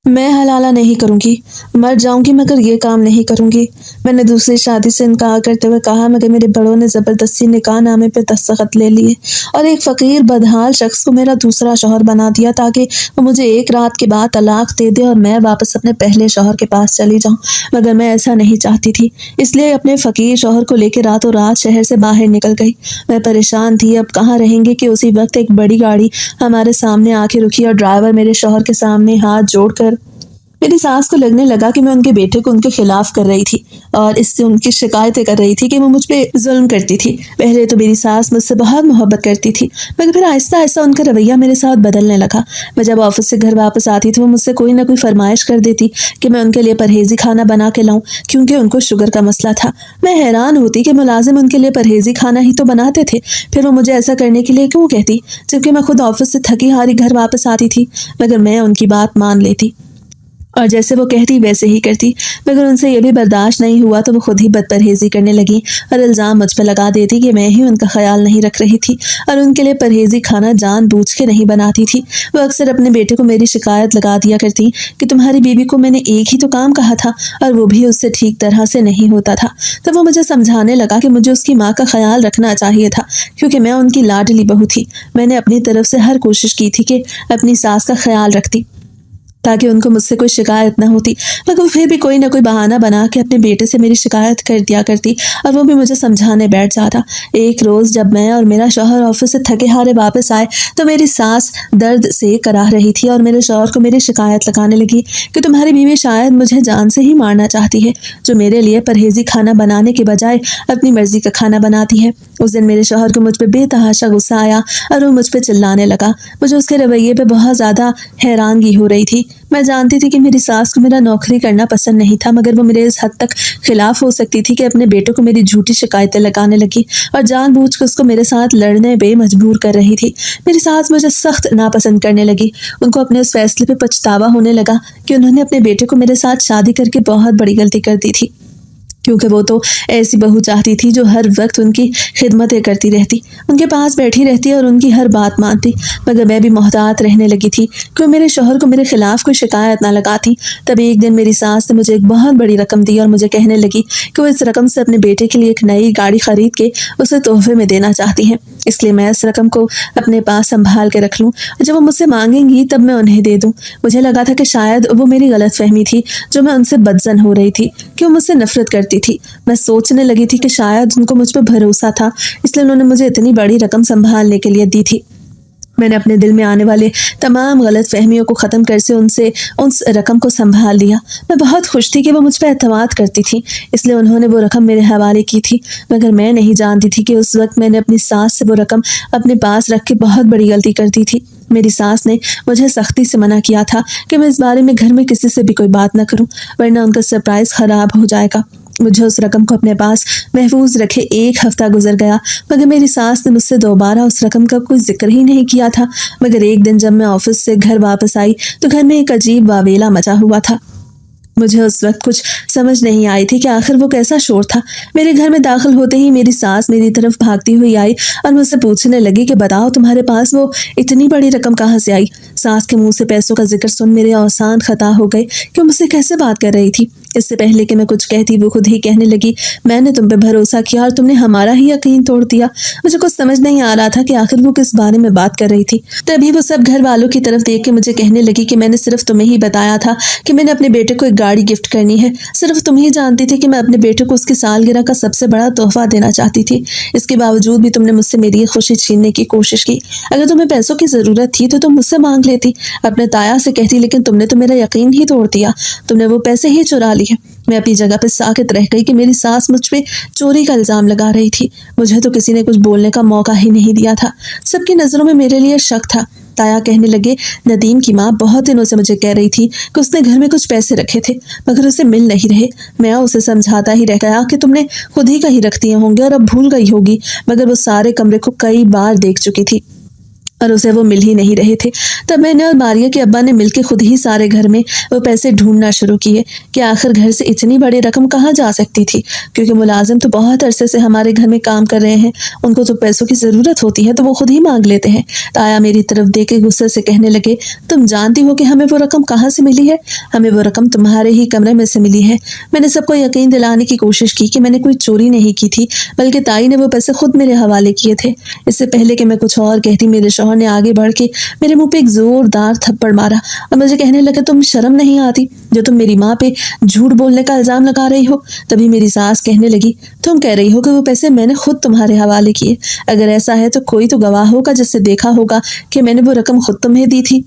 मैं हलाला नहीं करूँगी, मर जाऊँगी मगर ये काम नहीं करूँगी। मैंने दूसरी शादी से इनकार करते हुए कहा मगर मेरे बड़ों ने ज़बरदस्ती निकाहनामे पे दस्तखत ले लिए और एक फ़कीर बदहाल शख्स को मेरा दूसरा शौहर बना दिया ताकि वो मुझे एक रात के बाद तलाक दे दे और मैं वापस अपने पहले शौहर के पास चली जाऊँ। मगर मैं ऐसा नहीं चाहती थी, इसलिए अपने फ़कीर शौहर को लेकर रातों रात शहर से बाहर निकल गई। मैं परेशान थी, अब कहाँ रहेंगे कि उसी वक्त एक बड़ी गाड़ी हमारे सामने आके रुकी और ड्राइवर मेरे शौहर के सामने हाथ जोड़कर मेरी सास को लगने लगा कि मैं उनके बेटे को उनके खिलाफ कर रही थी और इससे उनकी शिकायतें कर रही थी कि वो मुझ पे जुल्म करती थी। पहले तो मेरी सास मुझसे बहुत मोहब्बत करती थी मगर फिर आहिस्ता आहिस्ता उनका रवैया मेरे साथ बदलने लगा। मैं जब ऑफिस से घर वापस आती थी वो मुझसे कोई ना कोई फरमाइश कर देती कि मैं उनके लिए परहेजी खाना बना के लाऊं क्योंकि उनको शुगर का मसला था। मैं हैरान होती कि मुलाजिम उनके लिए परहेजी खाना ही तो बनाते थे, फिर वो मुझे ऐसा करने के लिए क्यों कहती, जबकि मैं खुद ऑफिस से थकी हारी घर वापस आती थी। मगर मैं उनकी बात मान लेती और जैसे वो कहती वैसे ही करती। मगर उनसे ये भी बर्दाश्त नहीं हुआ तो वो खुद ही बदपरहेजी करने लगी और इल्ज़ाम मुझ पर लगा देती कि मैं ही उनका ख्याल नहीं रख रही थी और उनके लिए परहेजी खाना जानबूझ के नहीं बनाती थी। वो अक्सर अपने बेटे को मेरी शिकायत लगा दिया करती कि तुम्हारी बीवी को मैंने एक ही तो काम कहा था और वो भी उससे ठीक तरह से नहीं होता था। तब वो मुझे समझाने लगा कि मुझे उसकी माँ का ख्याल रखना चाहिए था क्योंकि मैं उनकी लाडली बहू थी। मैंने अपनी तरफ से हर कोशिश की थी कि अपनी सास का ख्याल रखती ताकि उनको मुझसे कोई शिकायत ना होती, मगर फिर भी कोई ना कोई बहाना बना के अपने बेटे से मेरी शिकायत कर दिया करती और वो भी मुझे समझाने बैठ जाता। एक रोज़ जब मैं और मेरा शौहर ऑफिस से थके हारे वापस आए तो मेरी सास दर्द से कराह रही थी और मेरे शौहर को मेरी शिकायत लगाने लगी कि तुम्हारी बीवी शायद मुझे जान से ही मारना चाहती है, जो मेरे लिए परहेजी खाना बनाने के बजाय अपनी मर्जी का खाना बनाती है। उस दिन मेरे शौहर को मुझ पर बेतहाशा गुस्सा आया और वो मुझ पर चिल्लाने लगा। मुझे उसके रवैये पे बहुत ज़्यादा हैरानगी हो रही थी। मैं जानती थी कि मेरी सास को मेरा नौकरी करना पसंद नहीं था, मगर वो मेरे इस हद तक खिलाफ हो सकती थी कि अपने बेटे को मेरी झूठी शिकायतें लगाने लगी और जानबूझ कर उसको मेरे साथ लड़ने पे मजबूर कर रही थी। मेरी सास मुझे सख्त नापसंद करने लगी। उनको अपने उस फैसले पे पछतावा होने लगा कि उन्होंने अपने बेटे को मेरे साथ शादी करके बहुत बड़ी गलती कर दी थी, क्योंकि वो तो ऐसी बहू चाहती थी जो हर वक्त उनकी खिदमतें करती रहती, उनके पास बैठी रहती और उनकी हर बात मानती। मगर मैं भी मोहतात रहने लगी थी कि मेरे शौहर को मेरे खिलाफ कोई शिकायत ना लगाती। तब एक दिन मेरी सास ने मुझे एक बहुत बड़ी रकम दी और मुझे कहने लगी कि वो इस रकम से अपने बेटे के लिए एक नई गाड़ी खरीद के उसे तोहफे में देना चाहती हैं, इसलिए मैं इस रकम को अपने पास संभाल के रख लूँ, जब वो मुझसे मांगेंगी तब मैं उन्हें दे दूँ। मुझे लगा था कि शायद वो मेरी गलत फहमी थी, जो मैं उनसे बदजन हो रही थी कि वो मुझसे नफरत करती थी। मैं सोचने लगी थी कि शायद उनको मुझ पर भरोसा था, इसलिए उन्होंने मुझे इतनी बड़ी रकम संभालने के लिए दी थी। मैंने अपने दिल में आने वाले तमाम गलत फहमियों को ख़त्म कर से उनसे उस रकम को संभाल लिया। मैं बहुत खुश थी कि वो मुझ पर एतमाद करती थी, इसलिए उन्होंने वो रकम मेरे हवाले की थी। मगर मैं नहीं जानती थी कि उस वक्त मैंने अपनी सास से वो रकम अपने पास रख के बहुत बड़ी गलती कर दी थी। मेरी सास ने मुझे सख्ती से मना किया था कि मैं इस बारे में घर में किसी से भी कोई बात न करूं, वरना उनका सरप्राइज़ ख़राब हो जाएगा। मुझे उस रकम को अपने पास महफूज रखे 1 हफ्ता गुजर गया, मगर मेरी सास ने मुझसे दोबारा उस रकम का कोई जिक्र ही नहीं किया था। मगर एक दिन जब मैं ऑफिस से घर वापस आई तो घर में एक अजीब वावेला मचा हुआ था। मुझे उस वक्त कुछ समझ नहीं आई थी कि आखिर वो कैसा शोर था। मेरे घर में दाखिल होते ही मेरी सास मेरी तरफ भागती हुई आई और मुझसे पूछने लगी कि बताओ तुम्हारे पास वो इतनी बड़ी रकम कहाँ से आई। सास के मुंह से पैसों का जिक्र सुन मेरे औसान खता हो गए कि मुझसे कैसे बात कर रही थी। इससे पहले कि मैं कुछ कहती वो खुद ही कहने लगी, मैंने तुम पे भरोसा किया और तुमने हमारा ही यकीन तोड़ दिया। मुझे कुछ समझ नहीं आ रहा था कि आखिर वो किस बारे में बात कर रही थी। तभी वो सब घर वालों की तरफ देख के मुझे कहने लगी कि मैंने सिर्फ तुम्हें ही बताया था कि मैंने अपने बेटे को एक गाड़ी गिफ्ट करनी है। सिर्फ तुम ही जानती थी कि मैं अपने बेटे को उसकी सालगिरह का सबसे बड़ा तोहफा देना चाहती थी। इसके बावजूद भी तुमने मुझसे मेरी ये खुशी छीनने की कोशिश की। अगर तुम्हें पैसों की जरूरत थी तो तुम मुझसे मांग लेती, अपने ताया से कहती, लेकिन तुमने तो मेरा यकीन ही तोड़ दिया। तुमने वो पैसे ही चुरा लिए। मैं अपनी जगह पर साकित रह गई कि मेरी सास मुझ पे चोरी का इल्जाम लगा रही थी। मुझे तो किसी ने कुछ बोलने का मौका ही नहीं दिया था। सबकी नजरों में मेरे लिए शक था। ताया कहने लगे, नदीम की माँ बहुत दिनों से मुझे कह रही थी कि उसने घर में कुछ पैसे रखे थे मगर उसे मिल नहीं रहे। मैं उसे समझाता ही रह गया कि तुमने खुद ही कहीं रख दिए होंगे और अब भूल गई होगी, मगर वो सारे कमरे को कई बार देख चुकी थी और उसे वो मिल ही नहीं रहे थे। तब मैंने और मारिया के अब्बा ने मिलकर खुद ही सारे घर में वो पैसे ढूंढना शुरू किए कि आखिर घर से इतनी बड़ी रकम कहाँ जा सकती थी, क्योंकि मुलाजिम तो बहुत अरसे से हमारे घर में काम कर रहे हैं, उनको तो पैसों की ज़रूरत होती है तो वो खुद ही मांग लेते हैं। ताया मेरी तरफ देख के गुस्से से कहने लगे, तुम जानती हो कि हमें वो रकम कहाँ से मिली है? हमें वो रकम तुम्हारे ही कमरे में से मिली है। मैंने सबको यकीन दिलाने की कोशिश की कि मैंने कोई चोरी नहीं की थी, बल्कि ताई ने वो पैसे खुद मेरे हवाले किए थे। इससे पहले कि मैं कुछ और कहती, मेरे शौहर ने आगे बढ़ के मेरे मुंह पे एक जोरदार थप्पड़ मारा और मुझे कहने लगा, तुम शर्म नहीं आती जो तुम मेरी माँ पे झूठ बोलने का इल्जाम लगा रही हो? तभी मेरी सास कहने लगी, तुम कह रही हो कि वो पैसे मैंने खुद तुम्हारे हवाले किए। अगर ऐसा है तो कोई तो गवाह होगा जिससे देखा होगा कि मैंने वो रकम खुद तुम्हें दी थी।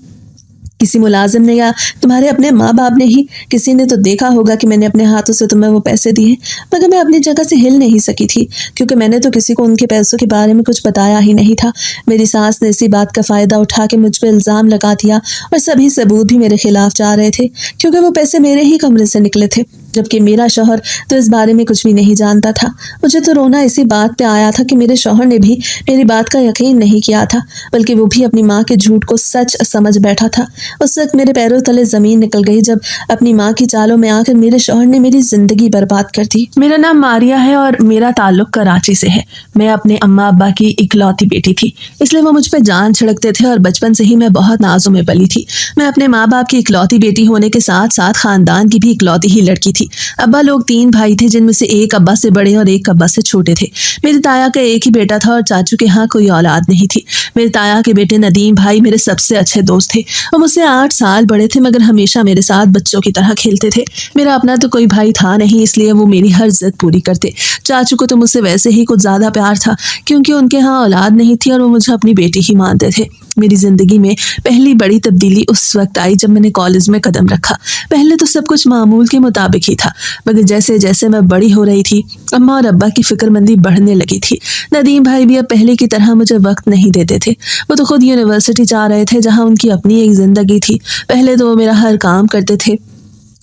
किसी मुलाजिम ने या तुम्हारे अपने माँ बाप ने ही किसी ने तो देखा होगा कि मैंने अपने हाथों से तुम्हें वो पैसे दिए। मगर मैं अपनी जगह से हिल नहीं सकी थी, क्योंकि मैंने तो किसी को उनके पैसों के बारे में कुछ बताया ही नहीं था। मेरी सास ने इसी बात का फ़ायदा उठा के मुझ पर इल्ज़ाम लगा दिया और सभी सबूत भी मेरे खिलाफ जा रहे थे, क्योंकि वो पैसे मेरे ही कमरे से निकले थे, जबकि मेरा शौहर तो इस बारे में कुछ भी नहीं जानता था। मुझे तो रोना इसी बात पे आया था कि मेरे शौहर ने भी मेरी बात का यकीन नहीं किया था, बल्कि वो भी अपनी माँ के झूठ को सच समझ बैठा था। उस वक्त मेरे पैरों तले ज़मीन निकल गई जब अपनी माँ की चालों में आकर मेरे शौहर ने मेरी ज़िंदगी बर्बाद कर दी। मेरा नाम मारिया है और मेरा ताल्लुक कराची से है। मैं अपने अम्मा अब्बा की इकलौती बेटी थी, इसलिए वो मुझ पर जान छिड़कते थे और बचपन से ही मैं बहुत नाजों में पली थी। मैं अपने माँ बाप की इकलौती बेटी होने के साथ साथ खानदान की भी इकलौती ही लड़की थी। अब्बा लोग 3 भाई थे, जिनमें से एक अब्बा से बड़े और एक अब्बा से छोटे थे। मेरी ताया का एक ही बेटा था और चाचू के यहाँ कोई औलाद नहीं थी। मेरे ताया के बेटे नदीम भाई मेरे सबसे अच्छे दोस्त थे। वो मुझसे 8 साल बड़े थे, मगर हमेशा मेरे साथ बच्चों की तरह खेलते थे। मेरा अपना तो कोई भाई था नहीं, इसलिए वो मेरी हर जिद पूरी करते। चाचू को तो मुझसे वैसे ही कुछ ज्यादा प्यार था, क्योंकि उनके यहाँ औलाद नहीं थी और वो मुझे अपनी बेटी ही मानते थे। मेरी जिंदगी में पहली बड़ी तब्दीली उस वक्त आई जब मैंने कॉलेज में कदम रखा। पहले तो सब कुछ मामूल के मुताबिक ही था, मगर जैसे जैसे मैं बड़ी हो रही थी, अम्मा और अब्बा की फिक्रमंदी बढ़ने लगी थी। नदीम भाई भी अब पहले की तरह मुझे वक्त नहीं देते थे। वो तो खुद यूनिवर्सिटी जा रहे थे, जहाँ उनकी अपनी एक जिंदगी थी। पहले तो वो मेरा हर काम करते थे,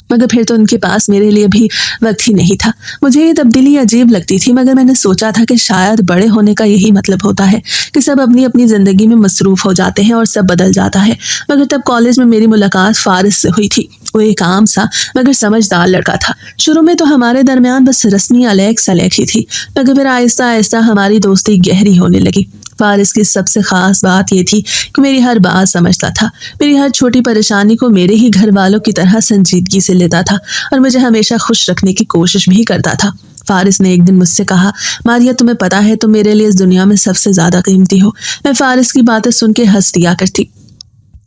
मगर फिर तो उनके पास मेरे लिए भी वक्त ही नहीं था। मुझे ये तब्दीली अजीब लगती थी, मगर मैंने सोचा था कि शायद बड़े होने का यही मतलब होता है कि सब अपनी अपनी ज़िंदगी में मसरूफ़ हो जाते हैं और सब बदल जाता है। मगर तब कॉलेज में मेरी मुलाकात फारिस से हुई थी। वो एक आम सा मगर समझदार लड़का था। शुरू में तो हमारे दरमियान बस रस्मी अलैक सलैक ही थी, मगर फिर आहिस्ता आहिस्ता हमारी दोस्ती गहरी होने लगी। फारिस की सबसे ख़ास बात यह थी कि मेरी हर बात समझता था। मेरी हर छोटी परेशानी को मेरे ही घर वालों की तरह संजीदगी से लेता था और मुझे हमेशा खुश रखने की कोशिश भी करता था। फारिस ने एक दिन मुझसे कहा, मारिया तुम्हें पता है तुम मेरे लिए इस दुनिया में सबसे ज़्यादा कीमती हो। मैं फारिस की बातें सुन के हंस दिया करती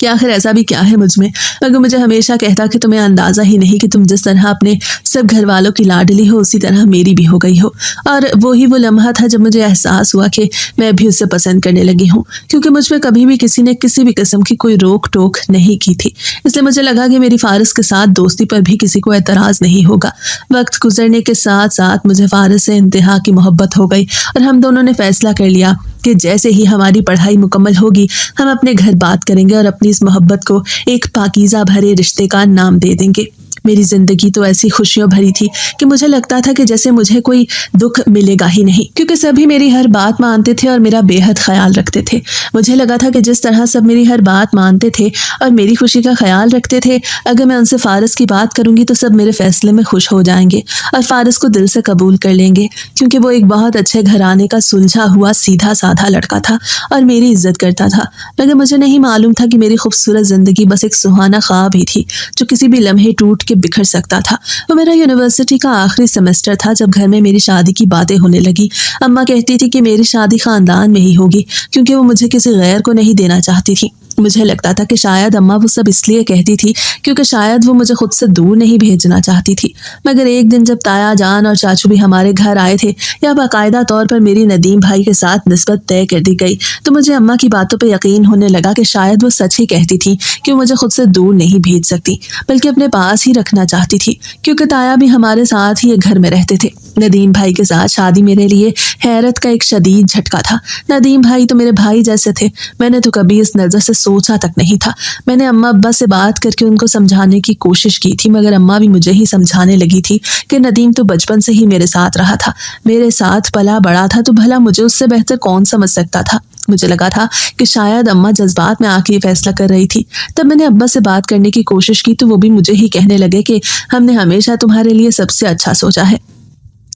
कि आखिर ऐसा भी क्या है मुझ में। मगर मुझे हमेशा कहता कि तुम्हें अंदाज़ा ही नहीं कि तुम जिस तरह अपने सब घर वालों की लाडली हो, उसी तरह मेरी भी हो गई हो। और वो लम्हा था जब मुझे एहसास हुआ कि मैं भी उसे पसंद करने लगी हूँ, क्योंकि मुझ पर कभी भी किसी ने किसी भी किस्म की कोई रोक टोक नहीं की थी। इसलिए मुझे लगा कि मेरी फारिस के साथ दोस्ती पर भी किसी को एतराज़ नहीं होगा। वक्त गुजरने के साथ साथ मुझे फारिस से इंतहा की मोहब्बत हो गई और हम दोनों ने फैसला कर लिया कि जैसे ही हमारी पढ़ाई मुकम्मल होगी, हम अपने घर बात करेंगे और अपनी इस मोहब्बत को एक पाकीज़ा भरे रिश्ते का नाम दे देंगे। मेरी ज़िंदगी तो ऐसी खुशियों भरी थी कि मुझे लगता था कि जैसे मुझे कोई दुख मिलेगा ही नहीं, क्योंकि सभी मेरी हर बात मानते थे और मेरा बेहद ख्याल रखते थे। मुझे लगा था कि जिस तरह सब मेरी हर बात मानते थे और मेरी खुशी का ख्याल रखते थे, अगर मैं उनसे फारिस की बात करूंगी तो सब मेरे फैसले में खुश हो जाएंगे और फारिस को दिल से कबूल कर लेंगे, क्योंकि वो एक बहुत अच्छे घराने का सुलझा हुआ सीधा साधा लड़का था और मेरी इज्जत करता था। मगर मुझे नहीं मालूम था कि मेरी खूबसूरत ज़िंदगी बस एक सुहाना ख्वाब ही थी जो किसी भी लम्हे टूट के बिखर सकता था। वो मेरा यूनिवर्सिटी का आखिरी सेमेस्टर था जब घर में मेरी शादी की बातें होने लगी। अम्मा कहती थी कि मेरी शादी खानदान में ही होगी, क्योंकि वो मुझे किसी गैर को नहीं देना चाहती थी। मुझे लगता था कि शायद अम्मा वो सब इसलिए कहती थी क्योंकि शायद वो मुझे खुद से दूर नहीं भेजना चाहती थी। मगर एक दिन जब ताया जान और चाचू भी हमारे घर आए थे, या बाकायदा तौर पर मेरी नदीम भाई के साथ निस्बत तय कर दी गई, तो मुझे अम्मा की बातों पर यकीन होने लगा कि शायद वो सच ही कहती थी कि वो मुझे खुद से दूर नहीं भेज सकती, बल्कि अपने पास ही रखना चाहती थी, क्योंकि ताया भी हमारे साथ ही एक घर में रहते थे। नदीम भाई के साथ शादी मेरे लिए हैरत का एक शदीद झटका था। नदीम भाई तो मेरे भाई जैसे थे। मैंने तो कभी इस नज़र से सोचा तक नहीं था। मैंने अम्मा अब्बा से बात करके उनको समझाने की कोशिश की थी, मगर अम्मा भी मुझे ही समझाने लगी थी कि नदीम तो बचपन से ही मेरे साथ रहा था, मेरे साथ पला बड़ा था, तो भला मुझे उससे बेहतर कौन समझ सकता था। मुझे लगा था कि शायद अम्मा जज्बात में आके ये फैसला कर रही थी। तब मैंने अब्बा से बात करने की कोशिश की तो वो भी मुझे ही कहने लगे कि हमने हमेशा तुम्हारे लिए सबसे अच्छा सोचा है,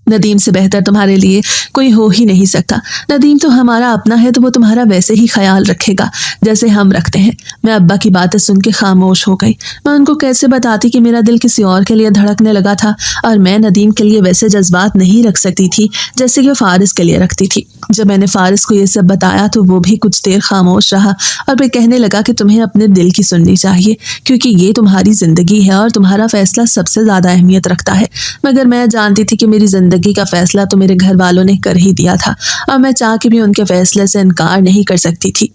नदीम से बेहतर तुम्हारे लिए कोई हो ही नहीं सकता। नदीम तो हमारा अपना है, तो वो तुम्हारा वैसे ही ख्याल रखेगा जैसे हम रखते हैं। मैं अब्बा की बातें सुन के खामोश हो गई। मैं उनको कैसे बताती कि मेरा दिल किसी और के लिए धड़कने लगा था और मैं नदीम के लिए वैसे जज्बात नहीं रख सकती थी जैसे कि फारिस के लिए रखती थी। जब मैंने फारिस को ये सब बताया तो वो भी कुछ देर खामोश रहा और फिर कहने लगा कि तुम्हें अपने दिल की सुननी चाहिए, क्योंकि ये तुम्हारी जिंदगी है और तुम्हारा फैसला सबसे ज्यादा अहमियत रखता है। मगर मैं जानती थी कि मेरी जिंदगी का फैसला तो मेरे घर वालों ने कर ही दिया था और मैं चाह के भी उनके फैसले से इनकार नहीं कर सकती थी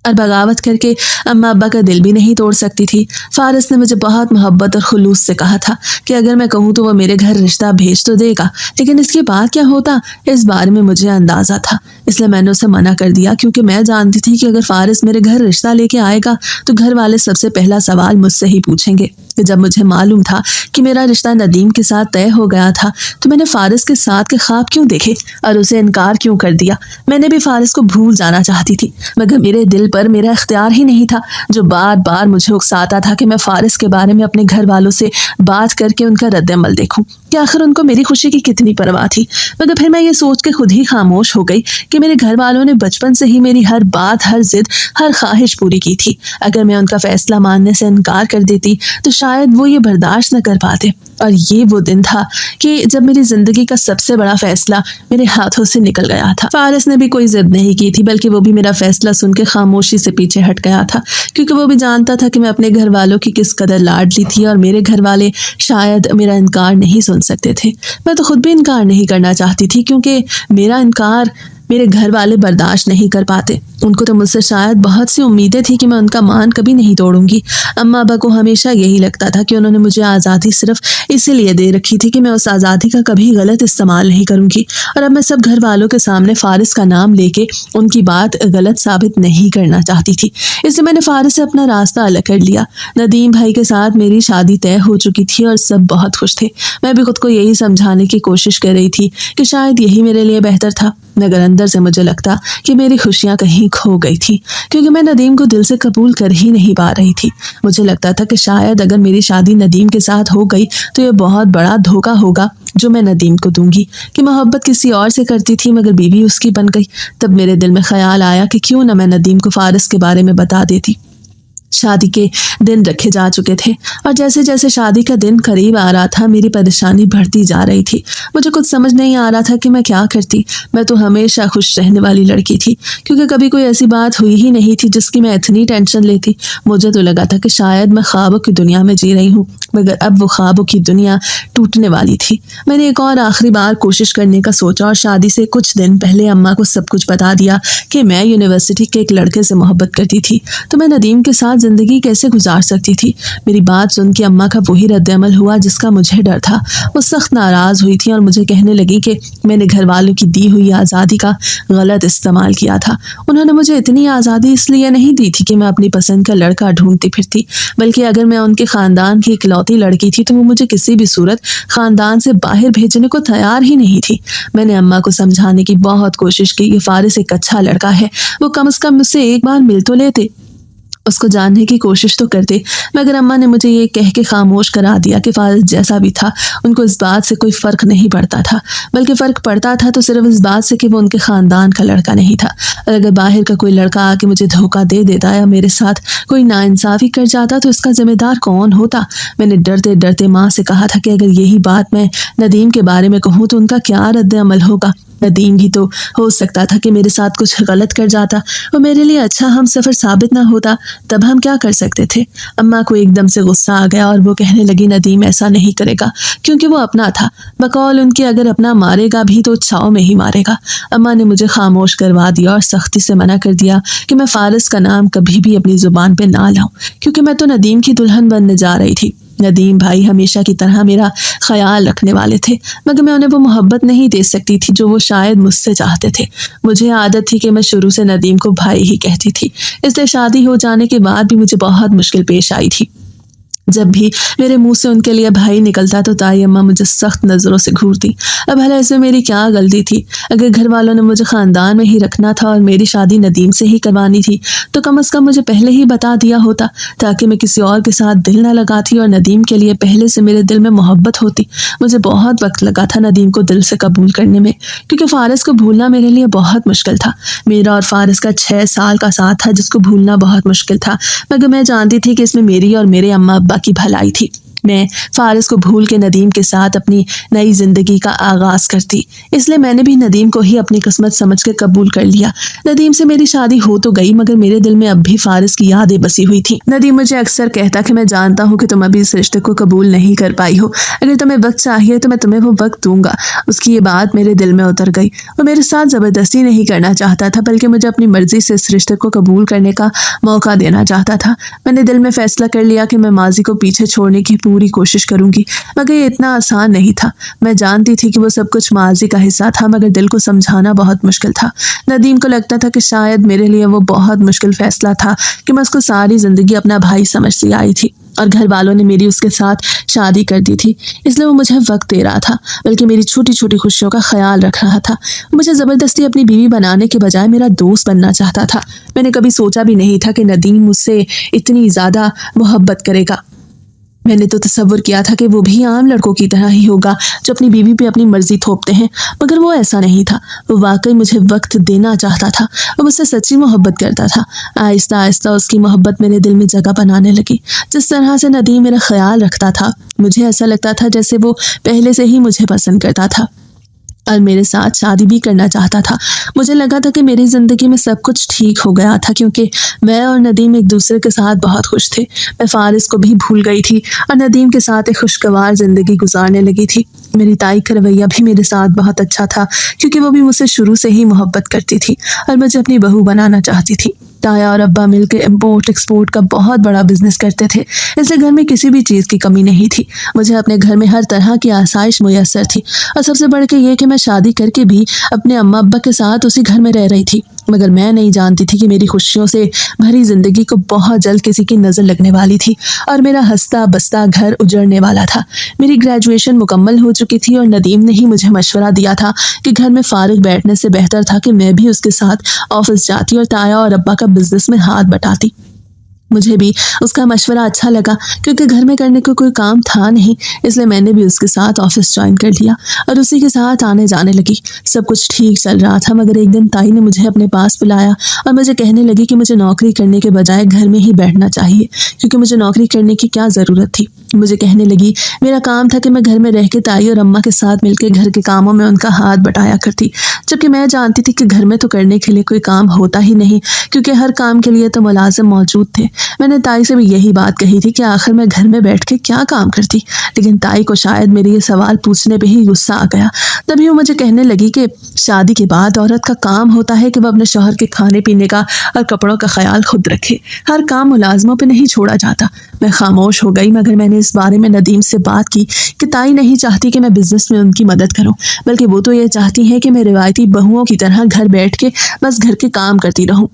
और बगावत करके अम्मा अब्बा का दिल भी नहीं तोड़ सकती थी। फारिस ने मुझे बहुत मोहब्बत और खुलूस से कहा था कि अगर मैं कहूँ तो वो मेरे घर रिश्ता भेज तो देगा, लेकिन इसके बाद क्या होता इस बारे में मुझे अंदाजा था। इसलिए मैंने उसे मना कर दिया, क्योंकि मैं जानती थी कि अगर फारिस मेरे घर रिश्ता लेके आएगा तो घर वाले सबसे पहला सवाल मुझसे ही पूछेंगे। जब मुझे मालूम था कि मेरा रिश्ता नदीम के साथ तय हो गया था तो मैंने फारिस के साथ के ख्वाब क्यों देखे और उसे इनकार क्यों कर दिया। मैंने भी फारिस को भूल जाना चाहती थी, मगर मेरे दिल पर मेरा इख्तियार ही नहीं था, जो बार बार मुझे उकसाता था कि मैं फारिस के बारे में अपने घर वालों से बात करके उनका रद्द-ए-अमल देखूं कि आखिर उनको मेरी खुशी की कितनी परवाह थी। मगर फिर मैं ये सोच के खुद ही खामोश हो गई कि मेरे घर वालों ने बचपन से ही मेरी हर बात, हर जिद, हर ख्वाहिश पूरी की थी। अगर मैं उनका फैसला मानने से इनकार कर देती तो शायद वो ये बर्दाश्त न कर पाते। और ये वो दिन था कि जब मेरी जिंदगी का सबसे बड़ा फैसला मेरे हाथों से निकल गया था। फारिस ने भी कोई जिद नहीं की थी, बल्कि वो भी मेरा फैसला सुन के खामोशी से पीछे हट गया था, क्योंकि वो भी जानता था कि मैं अपने घर वालों की किस कदर लाडली थी और मेरे घर वाले शायद मेरा इनकार नहीं सुन सकते थे। मैं तो खुद भी इनकार नहीं करना चाहती थी, क्योंकि मेरा इनकार मेरे घर वाले बर्दाश्त नहीं कर पाते। उनको तो मुझसे शायद बहुत सी उम्मीदें थी कि मैं उनका मान कभी नहीं तोड़ूंगी। अम्मा अब्बा को हमेशा यही लगता था कि उन्होंने मुझे आज़ादी सिर्फ इसीलिए दे रखी थी कि मैं उस आज़ादी का कभी गलत इस्तेमाल नहीं करूंगी। और अब मैं सब घर वालों के सामने फारिस का नाम लेके उनकी बात गलत साबित नहीं करना चाहती थी। इसलिए मैंने फारिस से अपना रास्ता अलग कर लिया। नदीम भाई के साथ मेरी शादी तय हो चुकी थी और सब बहुत खुश थे। मैं भी खुद को यही समझाने की कोशिश कर रही थी कि शायद यही मेरे लिए बेहतर था, मगर अंदर से मुझे लगता कि मेरी खुशियां कहीं खो गई थी, क्योंकि मैं नदीम को दिल से कबूल कर ही नहीं पा रही थी। मुझे लगता था कि शायद अगर मेरी शादी नदीम के साथ हो गई तो ये बहुत बड़ा धोखा होगा जो मैं नदीम को दूंगी कि मोहब्बत किसी और से करती थी मगर बीवी उसकी बन गई। तब मेरे दिल में ख्याल आया कि क्यों न मैं नदीम को फारिस के बारे में बता देती। शादी के दिन रखे जा चुके थे और जैसे जैसे शादी का दिन करीब आ रहा था मेरी परेशानी बढ़ती जा रही थी। मुझे कुछ समझ नहीं आ रहा था कि मैं क्या करती। मैं तो हमेशा खुश रहने वाली लड़की थी, क्योंकि कभी कोई ऐसी बात हुई ही नहीं थी जिसकी मैं इतनी टेंशन लेती। मुझे तो लगा था कि शायद मैं ख्वाबों की दुनिया में जी रही हूँ, मगर अब वो ख्वाबों की दुनिया टूटने वाली थी। मैंने एक और आखिरी बार कोशिश करने का सोचा और शादी से कुछ दिन पहले अम्मा को सब कुछ बता दिया कि मैं यूनिवर्सिटी के एक लड़के से मोहब्बत करती थी, तो मैं नदीम के साथ जिंदगी कैसे गुजार सकती थी। मेरी बात सुन के अम्मा का वही रद्द-ए-अमल हुआ जिसका मुझे डर था। वो सख्त नाराज हुई थी और मुझे कहने लगी कि मैंने घर वालों की दी हुई आज़ादी का गलत इस्तेमाल किया था। उन्होंने मुझे इतनी आज़ादी इसलिए नहीं दी थी कि मैं अपनी पसंद का लड़का ढूंढती फिरती, बल्कि अगर मैं उनके खानदान की इकलौती लड़की थी तो वो मुझे किसी भी सूरत खानदान से बाहर भेजने को तैयार ही नहीं थी। मैंने अम्मा को समझाने की बहुत कोशिश की कि फारिस एक अच्छा लड़का है, वो कम से कम मुझसे एक बार मिल तो लेते, उसको जानने की कोशिश तो करते। मगर अम्मा ने मुझे ये कह के खामोश करा दिया कि फारिस जैसा भी था उनको इस बात से कोई फ़र्क नहीं पड़ता था, बल्कि फ़र्क पड़ता था तो सिर्फ इस बात से कि वो उनके ख़ानदान का लड़का नहीं था। और अगर बाहर का कोई लड़का आके मुझे धोखा दे देता या मेरे साथ कोई नाइंसाफ़ी कर जाता तो इसका जिम्मेदार कौन होता। मैंने डरते डरते माँ से कहा था कि अगर यही बात मैं नदीम के बारे में कहूँ तो उनका क्या रद्द-ए-अमल होगा। नदीम भी तो हो सकता था कि मेरे साथ कुछ गलत कर जाता और मेरे लिए अच्छा हम सफ़र साबित ना होता, तब हम क्या कर सकते थे। अम्मा को एकदम से गुस्सा आ गया और वो कहने लगी नदीम ऐसा नहीं करेगा, क्योंकि वो अपना था। बकौल उनके अगर अपना मारेगा भी तो छाव में ही मारेगा। अम्मा ने मुझे खामोश करवा दिया और सख्ती से मना कर दिया कि मैं फारिस का नाम कभी भी अपनी ज़ुबान पे ना लाऊं, क्योंकि मैं तो नदीम की दुल्हन बनने जा रही थी। नदीम भाई हमेशा की तरह मेरा ख्याल रखने वाले थे, मगर मैं उन्हें वो मोहब्बत नहीं दे सकती थी जो वो शायद मुझसे चाहते थे। मुझे आदत थी कि मैं शुरू से नदीम को भाई ही कहती थी, इसलिए शादी हो जाने के बाद भी मुझे बहुत मुश्किल पेश आई थी। जब भी मेरे मुंह से उनके लिए भाई निकलता तो ताई अम्मा मुझे सख्त नज़रों से घूरती। अब भला इसमें मेरी क्या गलती थी? अगर घर वालों ने मुझे ख़ानदान में ही रखना था और मेरी शादी नदीम से ही करवानी थी तो कम से कम मुझे पहले ही बता दिया होता, ताकि मैं किसी और के साथ दिल न लगाती और नदीम के लिए पहले से मेरे दिल में मोहब्बत होती। मुझे बहुत वक्त लगा था नदीम को दिल से कबूल करने में, क्योंकि फ़ारिस को भूलना मेरे लिए बहुत मुश्किल था। मेरा और फ़ारिस का 6 साल का साथ था जिसको भूलना बहुत मुश्किल था, मगर मैं जानती थी कि इसमें मेरी और मेरे अम्मा अब्बा की भलाई थी। मैं फ़ारिस को भूल के नदीम के साथ अपनी नई जिंदगी का आगाज करती, इसलिए मैंने भी नदीम को ही अपनी किस्मत समझ के कबूल कर लिया। नदीम से मेरी शादी हो तो गई, मगर मेरे दिल में अब भी फ़ारिस की यादें बसी हुई थी। नदीम मुझे अक्सर कहता कि मैं जानता हूँ कि तुम अभी इस रिश्ते को कबूल नहीं कर पाई हो, अगर तुम्हें वक्त चाहिए तो मैं तुम्हें वो वक्त दूंगा। उसकी ये बात मेरे दिल में उतर गई। वो मेरे साथ ज़बरदस्ती नहीं करना चाहता था, बल्कि मुझे अपनी मर्जी से इस रिश्ते को कबूल करने का मौका देना चाहता था। मैंने दिल में फैसला कर लिया कि मैं माजी को पीछे छोड़ने की पूरी कोशिश करूंगी, मगर ये इतना आसान नहीं था। मैं जानती थी कि वो सब कुछ माजी का हिस्सा था, मगर दिल को समझाना बहुत मुश्किल था। नदीम को लगता था कि शायद मेरे लिए वो बहुत मुश्किल फैसला था कि मैं उसको सारी जिंदगी अपना भाई समझती आई थी, और घर वालों ने मेरी उसके साथ शादी कर दी थी, इसलिए वो मुझे वक्त दे रहा था, बल्कि मेरी छोटी छोटी खुशियों का ख्याल रख रहा था। मुझे ज़बरदस्ती अपनी बीवी बनाने के बजाय मेरा दोस्त बनना चाहता था। मैंने कभी सोचा भी नहीं था कि नदीम मुझसे इतनी ज़्यादा मोहब्बत करेगा। मैंने तो तसव्वुर किया था कि वो भी आम लड़कों की तरह ही होगा जो अपनी बीवी पे अपनी मर्जी थोपते हैं, मगर वो ऐसा नहीं था। वो वाकई मुझे वक्त देना चाहता था, वो मुझसे सच्ची मोहब्बत करता था। आहिस्ता आहिस्ता उसकी मोहब्बत मेरे दिल में जगह बनाने लगी। जिस तरह से नदीम मेरा ख्याल रखता था, मुझे ऐसा लगता था जैसे वो पहले से ही मुझे पसंद करता था और मेरे साथ शादी भी करना चाहता था। मुझे लगा था कि मेरी ज़िंदगी में सब कुछ ठीक हो गया था, क्योंकि मैं और नदीम एक दूसरे के साथ बहुत खुश थे। मैं फ़ारिस को भी भूल गई थी और नदीम के साथ एक खुशगवार ज़िंदगी गुजारने लगी थी। मेरी ताई का रवैया भी मेरे साथ बहुत अच्छा था, क्योंकि वो भी मुझसे शुरू से ही मोहब्बत करती थी और मुझे अपनी बहू बनाना चाहती थी। ताया और अब्बा मिलकर इम्पोर्ट एक्सपोर्ट का बहुत बड़ा बिजनेस करते थे, इसलिए घर में किसी भी चीज़ की कमी नहीं थी। मुझे अपने घर में हर तरह की आसाइश मुयस्सर थी, और सबसे बढ़ के ये कि मैं शादी करके भी अपने अम्मा अब्बा के साथ उसी घर में रह रही थी। मगर मैं नहीं जानती थी कि मेरी खुशियों से भरी जिंदगी को बहुत जल्द किसी की नज़र लगने वाली थी और मेरा हंसता बसता घर उजड़ने वाला था। मेरी ग्रेजुएशन मुकम्मल हो चुकी थी और नदीम ने ही मुझे मशवरा दिया था कि घर में फारिग बैठने से बेहतर था कि मैं भी उसके साथ ऑफिस जाती और ताया और अब्बा का बिजनेस में हाथ बटाती। मुझे भी उसका मशवरा अच्छा लगा, क्योंकि घर में करने को कोई काम था नहीं, इसलिए मैंने भी उसके साथ ऑफिस ज्वाइन कर लिया और उसी के साथ आने जाने लगी। सब कुछ ठीक चल रहा था, मगर एक दिन ताई ने मुझे अपने पास बुलाया और मुझे कहने लगी कि मुझे नौकरी करने के बजाय घर में ही बैठना चाहिए, क्योंकि मुझे नौकरी करने की क्या ज़रूरत थी। मुझे कहने लगी मेरा काम था कि मैं घर में रह के ताई और अम्मा के साथ मिलकर घर के कामों में उनका हाथ बटाया करती, जबकि मैं जानती थी कि घर में तो करने के लिए कोई काम होता ही नहीं, क्योंकि हर काम के लिए तो मुलाजिम मौजूद थे। मैंने ताई से भी यही बात कही थी कि आखिर मैं घर में बैठ के क्या काम करती, लेकिन ताई को शायद मेरे ये सवाल पूछने पे ही गुस्सा आ गया। तभी वो मुझे कहने लगी कि शादी के बाद औरत का काम होता है कि वह अपने शौहर के खाने पीने का और कपड़ों का ख्याल खुद रखे, हर काम मुलाजमों पे नहीं छोड़ा जाता। मैं खामोश हो गई, मगर मैंने इस बारे में नदीम से बात की कि ताई नहीं चाहती कि मैं बिजनेस में उनकी मदद करूं, बल्कि वो तो ये चाहती है कि मैं रिवायती बहुओं की तरह घर बैठ के बस घर के काम करती रहूं।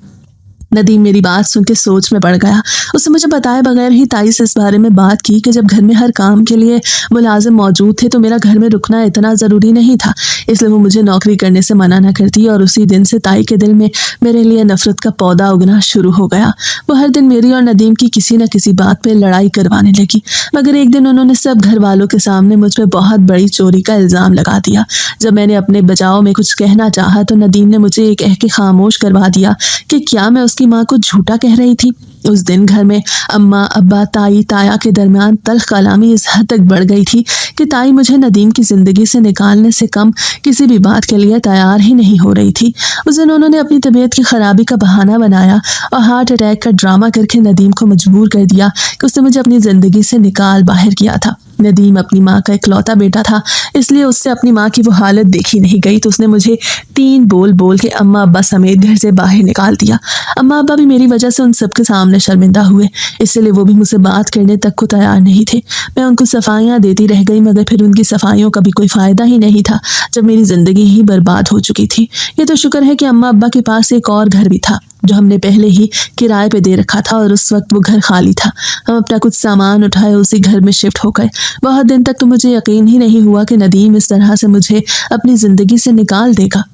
नदीम मेरी बात सुन के सोच में पड़ गया। उसने मुझे बताए बगैर ही ताई से इस बारे में बात की कि जब घर में हर काम के लिए मुलाजिम मौजूद थे तो मेरा घर में रुकना इतना ज़रूरी नहीं था, इसलिए वो मुझे नौकरी करने से मना न करती। और उसी दिन से ताई के दिल में मेरे लिए नफरत का पौधा उगना शुरू हो गया। वो हर दिन मेरी और नदीम की किसी न किसी बात पर लड़ाई करवाने लगी, मगर एक दिन उन्होंने सब घर वालों के सामने मुझ पर बहुत बड़ी चोरी का इल्ज़ाम लगा दिया। जब मैंने अपने बचाव में कुछ कहना चाहा तो नदीम ने मुझे ये कह के खामोश करवा दिया कि क्या मैं की माँ को झूठा कह रही थी। उस दिन घर में अम्मा अब्बा ताई ताया के दरमियान तल्ख कलामी इस हद तक बढ़ गई थी कि ताई मुझे नदीम की जिंदगी से निकालने से कम किसी भी बात के लिए तैयार ही नहीं हो रही थी। उस दिन उन्होंने अपनी तबीयत की खराबी का बहाना बनाया और हार्ट अटैक का ड्रामा करके नदीम को मजबूर कर दिया कि उसने मुझे अपनी जिंदगी से निकाल बाहर किया था। नदीम अपनी माँ का इकलौता बेटा था, इसलिए उससे अपनी माँ की वो हालत देखी नहीं गई, तो उसने मुझे 3 बोल बोल के अम्मा अब्बा समेत घर से बाहर निकाल दिया। अम्मा अब्बा भी मेरी वजह से उन सबके सामने शर्मिंदा हुए, इसलिए वो भी मुझसे बात करने तक को तैयार नहीं थे। मैं उनको सफाइयाँ देती रह गई, मगर फिर उनकी सफाइयों का भी कोई फ़ायदा ही नहीं था जब मेरी ज़िंदगी ही बर्बाद हो चुकी थी। ये तो शुक्र है कि अम्मा अब्बा के पास एक और घर भी था जो हमने पहले ही किराए पे दे रखा था, और उस वक्त वो घर खाली था। हम अपना कुछ सामान उठाए उसी घर में शिफ्ट हो गए। बहुत दिन तक तो मुझे यकीन ही नहीं हुआ कि नदीम इस तरह से मुझे अपनी ज़िंदगी से निकाल देगा।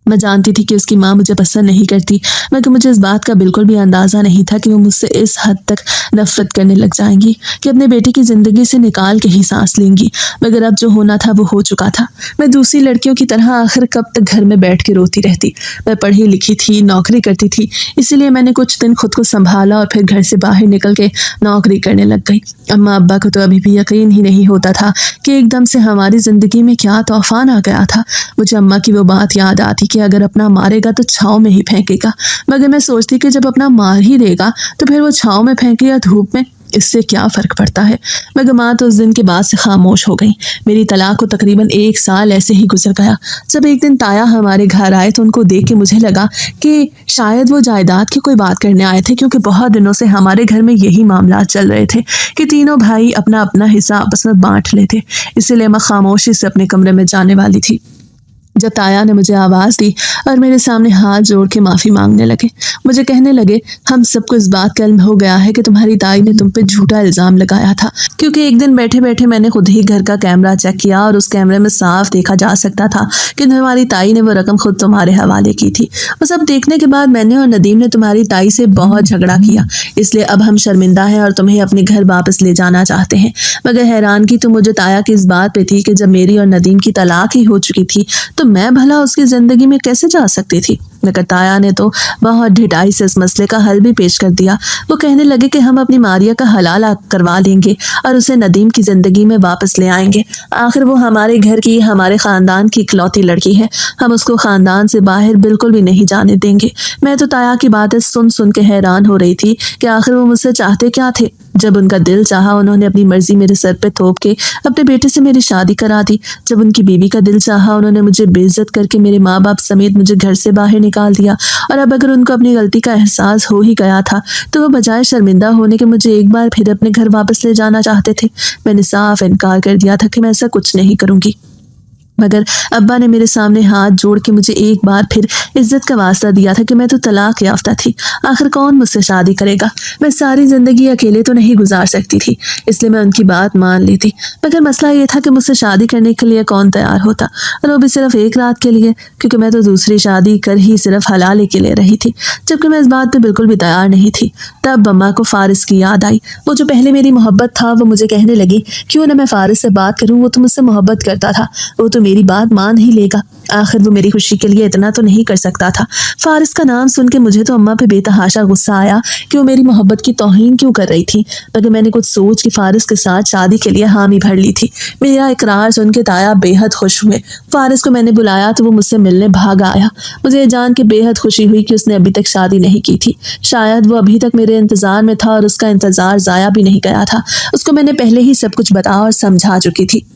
मैं जानती थी कि उसकी माँ मुझे पसंद नहीं करती, मगर मुझे इस बात का बिल्कुल भी अंदाज़ा नहीं था कि वो मुझसे इस हद तक नफरत करने लग जाएंगी कि अपने बेटे की ज़िंदगी से निकाल के ही सांस लेंगी। मगर अब जो होना था वो हो चुका था। मैं दूसरी लड़कियों की तरह आखिर कब तक घर में बैठ के रोती रहती। मैं पढ़ी लिखी थी, नौकरी करती थी, इसीलिए मैंने कुछ दिन खुद को संभाला और फिर घर से बाहर निकल के नौकरी करने लग गई। अम्मा अब्बा को तो अभी भी यकीन ही नहीं होता था कि एकदम से हमारी ज़िंदगी में क्या तूफान आ गया था। मुझे अम्मा की वो बात याद आती कि अगर अपना मारेगा तो छाँव में ही फेंकेगा, मगर मैं सोचती कि जब अपना मार ही देगा तो फिर वो छाँव में फेंके या धूप में, इससे क्या फ़र्क पड़ता है। मगर माँ तो उस दिन के बाद से खामोश हो गई। मेरी तलाक को तकरीबन 1 साल ऐसे ही गुजर गया। जब एक दिन ताया हमारे घर आए तो उनको देख के मुझे लगा कि शायद वो जायदाद की कोई बात करने आए थे, क्योंकि बहुत दिनों से हमारे घर में यही मामला चल रहे थे कि तीनों भाई अपना अपना हिस्सा आपस में बांट लेते। इसीलिए मैं खामोशी से अपने कमरे में जाने वाली थी जब ताया ने मुझे आवाज़ दी और मेरे सामने हाथ जोड़ के माफ़ी मांगने लगे। मुझे कहने लगे, हम सबको इस बात का इल्म हो गया है कि तुम्हारी ताई ने तुम पे झूठा इल्ज़ाम लगाया था, क्योंकि एक दिन बैठे बैठे मैंने खुद ही घर का कैमरा चेक किया और उस कैमरे में साफ देखा जा सकता था कि तुम्हारी ताई ने वो रकम खुद तुम्हारे हवाले की थी। वो सब देखने के बाद मैंने और नदीम ने तुम्हारी ताई से बहुत झगड़ा किया, इसलिए अब हम शर्मिंदा हैं और तुम्हें अपने घर वापस ले जाना चाहते हैं। मगर हैरान की तो मुझे ताया की इस बात पे थी कि जब मेरी और नदीम की तलाक ही हो चुकी थी तो मैं भला उसकी ज़िंदगी में कैसे जा सकती थी। मगर ताया ने तो बहुत ढिठाई से इस मसले का हल भी पेश कर दिया। वो कहने लगे कि हम अपनी मारिया का हलाल करवा लेंगे और उसे नदीम की ज़िंदगी में वापस ले आएंगे। आखिर वो हमारे घर की, हमारे ख़ानदान की इकलौती लड़की है, हम उसको ख़ानदान से बाहर बिल्कुल भी नहीं जाने देंगे। मैं तो ताया की बातें सुन सुन के हैरान हो रही थी कि आखिर वो मुझसे चाहते क्या थे। जब उनका दिल चाहा उन्होंने अपनी मर्जी मेरे सर पे थोप के अपने बेटे से मेरी शादी करा दी। जब उनकी बीवी का दिल चाहा उन्होंने मुझे बेइज्जत करके मेरे माँ बाप समेत मुझे घर से बाहर निकाल दिया। और अब अगर उनको अपनी गलती का एहसास हो ही गया था तो वो बजाय शर्मिंदा होने के मुझे एक बार फिर अपने घर वापस ले जाना चाहते थे। मैंने साफ इनकार कर दिया था कि मैं ऐसा कुछ नहीं करूँगी। मगर अब्बा ने मेरे सामने हाथ जोड़ के मुझे एक बार फिर इज्जत का वास्ता दिया था कि मैं तो तलाक याफ्ता थी, आखिर कौन मुझसे शादी करेगा। मैं सारी ज़िंदगी अकेले तो नहीं गुजार सकती थी, इसलिए मैं उनकी बात मान ली थी। मगर मसला ये था कि मुझसे शादी करने के लिए कौन तैयार होता, और वो भी सिर्फ एक रात के लिए, क्योंकि मैं तो दूसरी शादी कर ही सिर्फ हलाले के लिए रही थी, जबकि मैं इस बात पर बिल्कुल भी तैयार नहीं थी। तब अम्मा को फ़ारिस की याद आई। वो जो पहले मेरी मोहब्बत था वो मुझे कहने लगी, क्यों ना मैं फ़ारिस से बात करूँ, वो तो मुझसे मोहब्बत करता था, वो तो मेरी बात मान ही लेगा। आखिर वो मेरी खुशी के लिए इतना तो नहीं कर सकता था। फ़ारिस का नाम सुन के मुझे तो अम्मा पे बेतहाशा गुस्सा आया कि वो मेरी मोहब्बत की तौहीन क्यों कर रही थी, मगर मैंने कुछ सोच के फ़ारिस के साथ शादी के लिए हामी भर ली थी। मेरा इकरार सुन के ताया बेहद खुश हुए। फ़ारिस को मैंने बुलाया तो वो मुझसे मिलने भाग आया। मुझे ये जान के बेहद खुशी हुई कि उसने अभी तक शादी नहीं की थी। शायद वो अभी तक मेरे इंतज़ार में था और उसका इंतज़ार ज़ाया भी नहीं गया था। उसको मैंने पहले ही सब कुछ बता और समझा चुकी थी।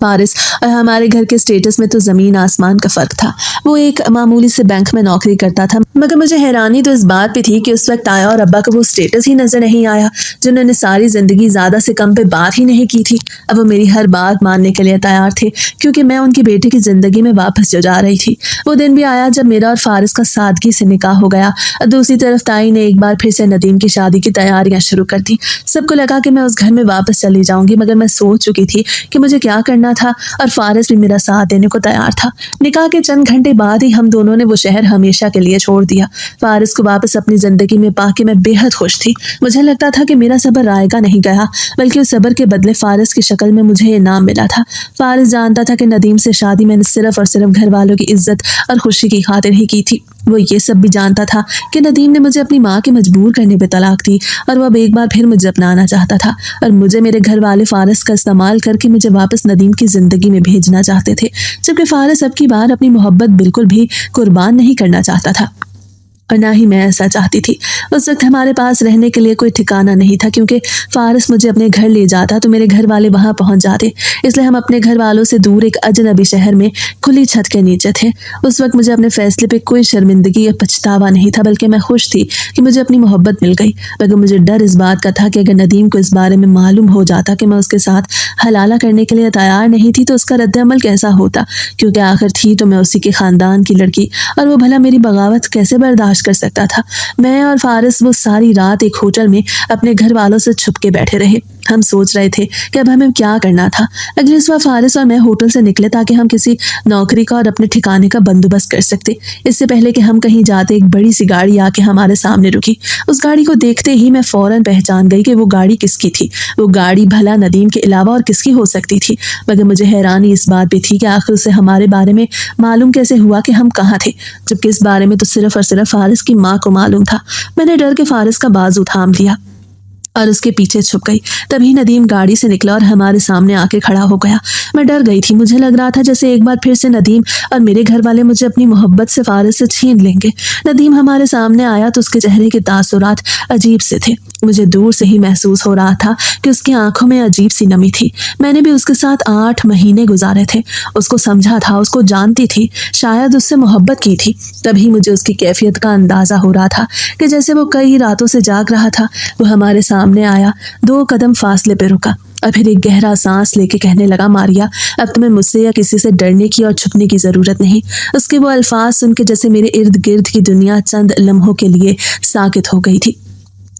फ़ारिस और हमारे घर के स्टेटस में तो ज़मीन आसमान का फ़र्क था। वो एक मामूली से बैंक में नौकरी करता था, मगर मुझे हैरानी तो इस बात पे थी कि उस वक्त ताया और अब्बा को वो स्टेटस ही नज़र नहीं आया जिन्होंने सारी ज़िंदगी ज़्यादा से कम पे बात ही नहीं की थी। अब वो मेरी हर बात मानने के लिए तैयार थे, क्योंकि मैं उनके बेटे की ज़िंदगी में वापस जो जा रही थी। वो दिन भी आया जब मेरा और फ़ारिस का सादगी से निकाह हो गया। और दूसरी तरफ ताई ने एक बार फिर से नदीम की शादी की तैयारियाँ शुरू कर दी। सबको लगा कि मैं उस घर में वापस चली जाऊँगी, मगर मैं सोच चुकी थी कि मुझे क्या करना था, और फ़ारिस भी मेरा साथ देने को तैयार था। निकाह के चंद घंटे बाद ही हम दोनों ने वो शहर हमेशा के लिए छोड़ दिया। फ़ारिस को वापस अपनी ज़िंदगी में पाके मैं बेहद खुश थी। मुझे लगता था कि मेरा सब्र रायगा नहीं गया, बल्कि उस सब्र के बदले फ़ारिस की शक्ल में मुझे इनाम मिला था। फ़ारिस जानता था कि नदीम से शादी मैंने सिर्फ और सिर्फ घर वालों की इज्जत और खुशी की खातिर ही की थी। वो ये सब भी जानता था कि नदीम ने मुझे अपनी माँ के मजबूर करने पे तलाक दी और वो अब एक बार फिर मुझे अपनाना चाहता था, और मुझे मेरे घर वाले फ़ारिस का इस्तेमाल करके मुझे वापस नदीम की ज़िंदगी में भेजना चाहते थे, जबकि फ़ारिस अब की बार अपनी मोहब्बत बिल्कुल भी कुर्बान नहीं करना चाहता था। और ना ही मैं ऐसा चाहती थी। उस वक्त हमारे पास रहने के लिए कोई ठिकाना नहीं था, क्योंकि फारिस मुझे अपने घर ले जाता तो मेरे घर वाले वहां पहुंच जाते। इसलिए हम अपने घर वालों से दूर एक अजनबी शहर में खुली छत के नीचे थे। उस वक्त मुझे अपने फैसले पे कोई शर्मिंदगी या पछतावा नहीं था, बल्कि मैं खुश थी कि मुझे अपनी मोहब्बत मिल गई। मगर मुझे डर इस बात का था कि अगर नदीम को इस बारे में मालूम हो जाता कि मैं उसके साथ हलाला करने के लिए तैयार नहीं थी, तो उसका रद्द-ए-अमल कैसा होता, क्योंकि आखिर थी तो मैं उसी के खानदान की लड़की, और वो भला मेरी बगावत कैसे बर्दाश्त कर सकता था। मैं और फारिस वो सारी रात एक होटल में अपने घर वालों से छुप के बैठे रहे। हम सोच रहे थे कि अब हमें क्या करना था। अगले सुबह फारिस और मैं होटल से निकले ताकि हम किसी नौकरी का और अपने ठिकाने का बंदोबस्त कर सकते। इससे पहले कि हम कहीं जाते, एक बड़ी सी गाड़ी आके हमारे सामने रुकी। उस गाड़ी को देखते ही मैं फौरन पहचान गई कि वो गाड़ी किसकी थी। वो गाड़ी भला नदीम के अलावा और किसकी हो सकती थी। मगर मुझे हैरानी इस बात पे थी कि आखिर उसे हमारे बारे में मालूम कैसे हुआ कि हम कहाँ थे, जबकि इस बारे में तो सिर्फ और सिर्फ फारिस की माँ को मालूम था। मैंने डर के फारिस का बाजू थाम लिया और उसके पीछे छुप गई। तभी नदीम गाड़ी से निकला और हमारे सामने आके खड़ा हो गया। मैं डर गई थी। मुझे लग रहा था जैसे एक बार फिर से नदीम और मेरे घर वाले मुझे अपनी मोहब्बत से फारिस से छीन लेंगे। नदीम हमारे सामने आया तो उसके चेहरे के तासुरात अजीब से थे। मुझे दूर से ही महसूस हो रहा था कि उसकी आंखों में अजीब सी नमी थी। मैंने भी उसके साथ 8 महीने गुजारे थे। उसको समझा था, उसको जानती थी, शायद उससे मोहब्बत की थी। तभी मुझे उसकी कैफियत का अंदाजा हो रहा था कि जैसे वो कई रातों से जाग रहा था। वो हमारे सामने आया, 2 कदम फासले पे रुका और फिर एक गहरा सांस लेके कहने लगा, मारिया, अब तुम्हें मुझसे या किसी से डरने की और छुपने की जरूरत नहीं। उसके वो अल्फाज सुन के जैसे मेरे इर्द गिर्द की दुनिया चंद लम्हों के लिए साकित हो गई थी।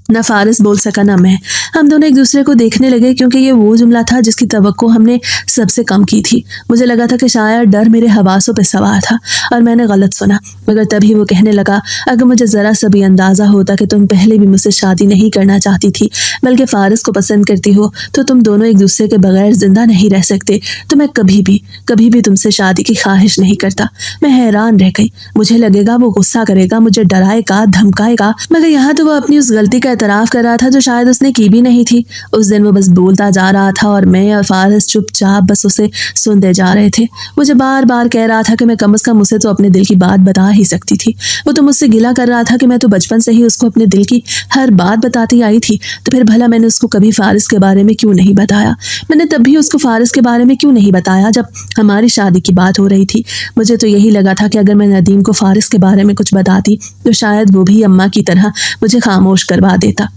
ना फारिस बोल सका ना मैं। हम दोनों एक दूसरे को देखने लगे, क्योंकि ये वो जुमला था जिसकी तवक्को हमने सबसे कम की थी। मुझे लगा था कि शायद डर मेरे हवासों पे सवार था और मैंने गलत सुना। मगर तभी वो कहने लगा, अगर मुझे जरा सा भी अंदाजा होता कि तुम पहले भी मुझसे शादी नहीं करना चाहती थी, बल्कि फारिस को पसंद करती हो, तो तुम दोनों एक दूसरे के बगैर जिंदा नहीं रह सकते, तो मैं कभी भी तुमसे शादी की ख्वाहिश नहीं करता। मैं हैरान रह गई। मुझे लगेगा वो गुस्सा करेगा, मुझे डराएगा, धमकाएगा, मगर यहाँ तो वो अपनी उस गलती का एतराफ कर रहा था जो शायद उसने की भी नहीं थी। उस दिन वो बस बोलता जा रहा था और मैं और फारिस चुपचाप बस उसे सुनते जा रहे थे। मुझे बार बार कह रहा था कि मैं कम से कम उसे तो अपने दिल की बात बता ही सकती थी। वो तो मुझसे गिला कर रहा था कि मैं तो बचपन से ही उसको अपने दिल की हर बात बताती आई थी, तो फिर भला मैंने उसको कभी फारिस के बारे में क्यों नहीं बताया। मैंने तब भी उसको फारिस के बारे में क्यों नहीं बताया जब हमारी शादी की बात हो रही थी। मुझे तो यही लगा था कि अगर मैं नदीम को फारिस के बारे में कुछ बताती तो शायद वो भी अम्मा की तरह मुझे खामोश करवा देता।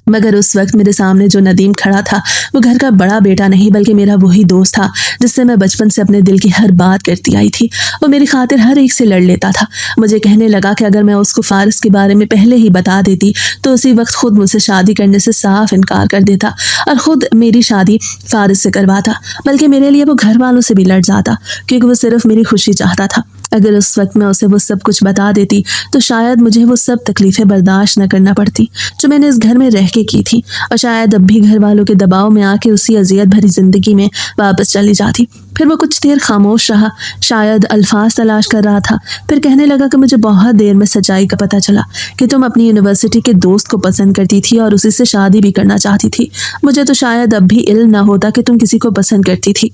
मगर उस वक्त मेरे सामने जो नदीम खड़ा था वो घर का बड़ा बेटा नहीं, बल्कि मेरा वही दोस्त था जिससे मैं बचपन से अपने दिल की हर बात करती आई थी। वो मेरी खातिर हर एक से लड़ लेता था। मुझे कहने लगा कि अगर मैं उसको फारिस के बारे में पहले ही बता देती तो उसी वक्त खुद मुझसे शादी करने से साफ इनकार कर देता और खुद मेरी शादी फारिस से करवाता, बल्कि मेरे लिए वो घर वालों से भी लड़ जाता, क्योंकि वो सिर्फ मेरी खुशी चाहता था। अगर उस वक्त मैं उसे वो सब कुछ बता देती तो शायद मुझे वो सब तकलीफें बर्दाश्त न करना पड़ती जो मैंने इस घर में रह के की थी, और शायद अब भी घर वालों के दबाव में आके उसी अजियत भरी जिंदगी में वापस चली जाती। फिर वो कुछ देर खामोश रहा, शायद अल्फाज तलाश कर रहा था। फिर कहने लगा कि मुझे बहुत देर में सच्चाई का पता चला कि तुम अपनी यूनिवर्सिटी के दोस्त को पसंद करती थी और उसी से शादी भी करना चाहती थी। मुझे तो शायद अब भी इल्म ना होता कि तुम किसी को पसंद करती थी।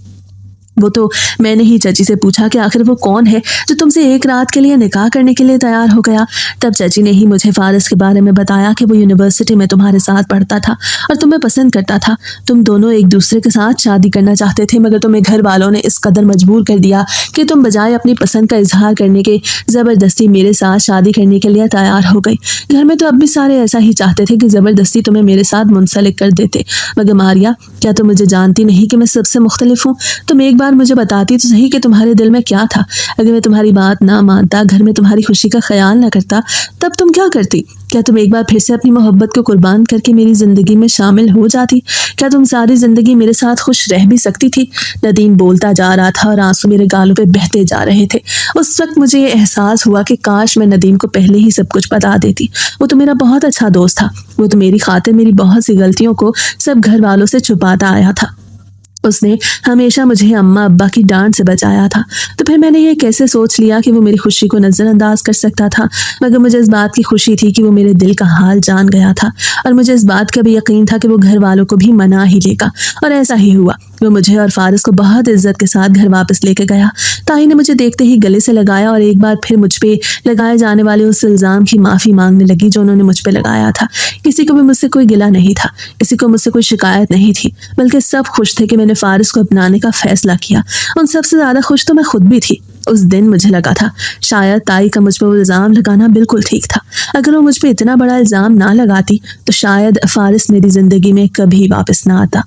वो तो मैंने ही चाची से पूछा कि आखिर वो कौन है जो तुमसे एक रात के लिए निकाह करने के लिए तैयार हो गया। तब चाची ने ही मुझे फारिस के बारे में बताया कि वो यूनिवर्सिटी में तुम्हारे साथ पढ़ता था और तुम्हें पसंद करता था। तुम दोनों एक दूसरे के साथ शादी करना चाहते थे, मगर तुम्हें घर वालों ने इस कदर मजबूर कर दिया कि तुम बजाय अपनी पसंद का इजहार करने के जबरदस्ती मेरे साथ शादी करने के लिए तैयार हो गई। घर में तो अब भी सारे ऐसा ही चाहते थे कि जबरदस्ती तुम्हें मेरे साथ मुंसलिक कर देते। मगर मारिया, क्या तुम मुझे जानती नहीं कि मैं सबसे मुख्तलिफ हूँ? तुम एक बार मुझे बताती तो सही कि तुम्हारे दिल में क्या था। अगर मैं तुम्हारी बात ना मानता, घर में तुम्हारी खुशी का ख्याल ना करता, तब तुम क्या करती? क्या तुम एक बार फिर से अपनी मोहब्बत को कुर्बान करके मेरी जिंदगी में शामिल हो जाती? क्या तुम सारी जिंदगी मेरे साथ खुश रह भी सकती थी? नदीम बोलता जा रहा था और आंसू मेरे गालों पे बहते जा रहे थे। उस वक्त मुझे ये एहसास हुआ कि काश मैं नदीम को पहले ही सब कुछ बता देती। वो तो मेरा बहुत अच्छा दोस्त था। वो तो मेरी खातिर मेरी बहुत सी गलतियों को सब घर वालों से छुपाता आया था। उसने हमेशा मुझे अम्मा अब्बा की डांट से बचाया था। तो फिर मैंने ये कैसे सोच लिया कि वो मेरी खुशी को नज़रअंदाज कर सकता था? मगर मुझे इस बात की खुशी थी कि वो मेरे दिल का हाल जान गया था, और मुझे इस बात का भी यकीन था कि वो घर वालों को भी मना ही लेगा। और ऐसा ही हुआ। वो मुझे और फारिस को बहुत इज्जत के साथ घर वापस लेके गया। ताई ने मुझे देखते ही गले से लगाया और एक बार फिर मुझ पे लगाए जाने वाले उस इल्ज़ाम की माफ़ी मांगने लगी जो उन्होंने मुझ पे लगाया था। किसी को भी मुझसे कोई गिला नहीं था, किसी को मुझसे कोई शिकायत नहीं थी, बल्कि सब खुश थे कि मैंने फारिस को अपनाने का फैसला किया। उन सबसे ज़्यादा खुश तो मैं खुद भी थी। उस दिन मुझे लगा था शायद ताई का मुझ पर वो इल्ज़ाम लगाना बिल्कुल ठीक था। अगर वो मुझ पे इतना बड़ा इल्ज़ाम ना लगाती तो शायद फारिस मेरी ज़िंदगी में कभी वापस ना आता।